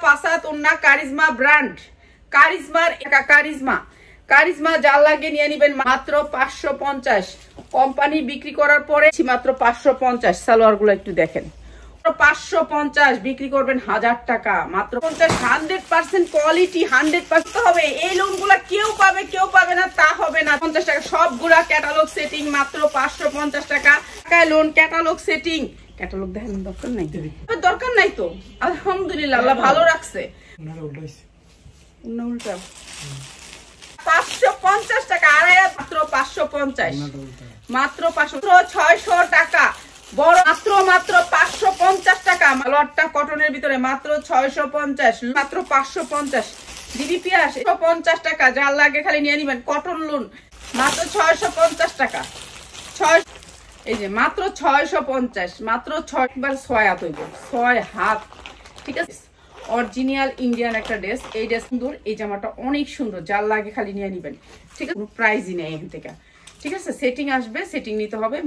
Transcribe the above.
ফাসাদ ওন্না charisma brand, charisma যার লাগে নিয়ে নিবেন মাত্র 550। কোম্পানি বিক্রি করার পরে মাত্র 550। সালোয়ার গুলো একটু দেখেন, 550 বিক্রি করবেন 1000 টাকা মাত্র। 100% কোয়ালিটি, 100% হবে। এই লোন গুলা কেউ পাবে না তা হবে না। 50 টাকা সবগুলা ক্যাটালগ সেটিং মাত্র 550 টাকা। লোন ক্যাটালগ সেটিং, ক্যাটালগ দেখেন দরকার নাই তো। আলহামদুলিল্লাহ আল্লাহ ভালো রাখছে। উল্টা 550 টাকা, আড়াই মাত্র 550, মাত্র 600 টাকা। বড় মাত্র 550 টাকা। লটটা কটনের ভিতরে মাত্র 650, মাত্র 550। দিদি পিয়াস 150 টাকা, যার লাগে খালি নিয়ে নিবেন। কটন লোন মাত্র 650 টাকা। এই যে মাত্র 650, মাত্র 6 হাত হইব, 6 হাত। ঠিক আছে, অরিজিনাল ইন্ডিয়ান একটা ড্রেস। এই ড্রেস সুন্দর, এই জামাটা অনেক সুন্দর, যার লাগে খালি নিয়ে নিবেন। ঠিক আছে, প্রাইজই নেই এখান থেকে। ঠিক আছে, সেটিং আসবে, সেটিং নিতে হবে।